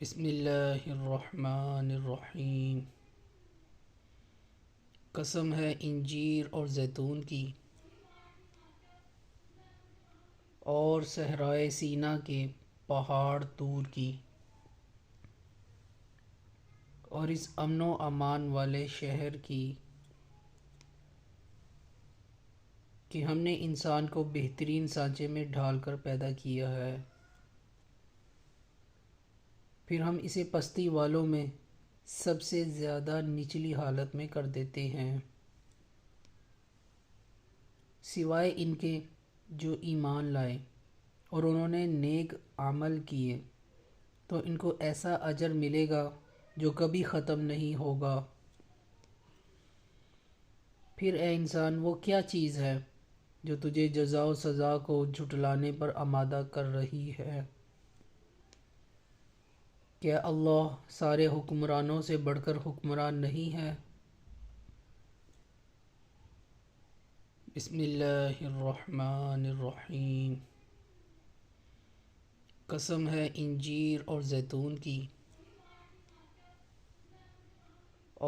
بسم اللہ الرحمن الرحیم۔ قسم ہے انجیر اور زیتون کی اور صحرائے سینا کے پہاڑ طور کی اور اس امن و امان والے شہر کی کہ ہم نے انسان کو بہترین سانچے میں ڈھال کر پیدا کیا ہے، پھر ہم اسے پستی والوں میں سب سے زیادہ نچلی حالت میں کر دیتے ہیں، سوائے ان کے جو ایمان لائے اور انہوں نے نیک عمل کیے تو ان کو ایسا اجر ملے گا جو کبھی ختم نہیں ہوگا۔ پھر اے انسان وہ کیا چیز ہے جو تجھے جزا و سزا کو جھٹلانے پر آمادہ کر رہی ہے؟ کیا اللہ سارے حکمرانوں سے بڑھ کر حکمران نہیں ہے؟ بسم اللہ الرحمن الرحیم۔ قسم ہے انجیر اور زیتون کی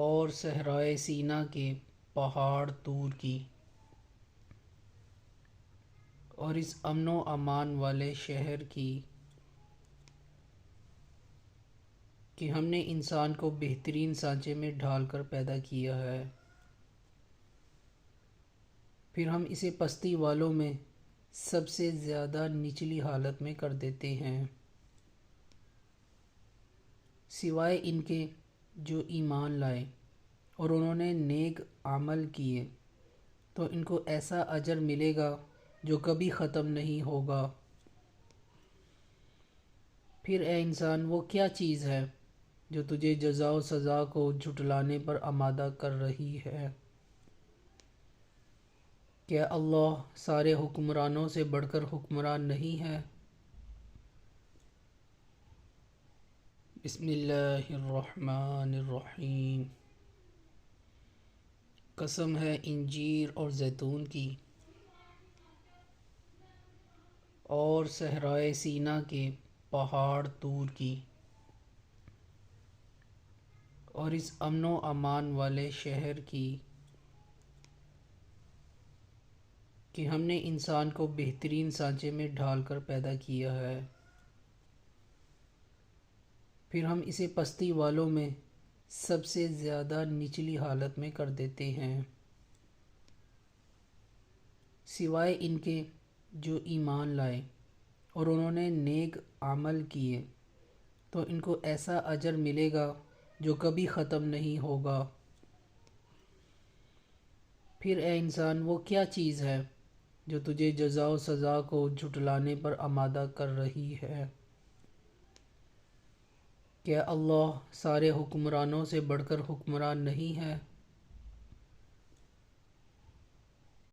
اور صحرائے سینا کے پہاڑ طور کی اور اس امن و امان والے شہر کی کہ ہم نے انسان کو بہترین سانچے میں ڈھال کر پیدا کیا ہے، پھر ہم اسے پستی والوں میں سب سے زیادہ نچلی حالت میں کر دیتے ہیں، سوائے ان کے جو ایمان لائے اور انہوں نے نیک عمل کیے تو ان کو ایسا اجر ملے گا جو کبھی ختم نہیں ہوگا۔ پھر اے انسان وہ کیا چیز ہے جو تجھے جزا و سزا کو جھٹلانے پر آمادہ کر رہی ہے؟ کیا اللہ سارے حکمرانوں سے بڑھ کر حکمران نہیں ہے؟ بسم اللہ الرحمن الرحیم۔ قسم ہے انجیر اور زیتون کی اور صحرائے سینا کے پہاڑ طور کی اور اس امن و امان والے شہر کی کہ ہم نے انسان کو بہترین سانچے میں ڈھال کر پیدا کیا ہے، پھر ہم اسے پستی والوں میں سب سے زیادہ نچلی حالت میں کر دیتے ہیں، سوائے ان کے جو ایمان لائے اور انہوں نے نیک عمل کیے تو ان کو ایسا اجر ملے گا جو کبھی ختم نہیں ہوگا۔ پھر اے انسان وہ کیا چیز ہے جو تجھے جزا و سزا کو جھٹلانے پر آمادہ کر رہی ہے؟ کیا اللہ سارے حکمرانوں سے بڑھ کر حکمران نہیں ہے؟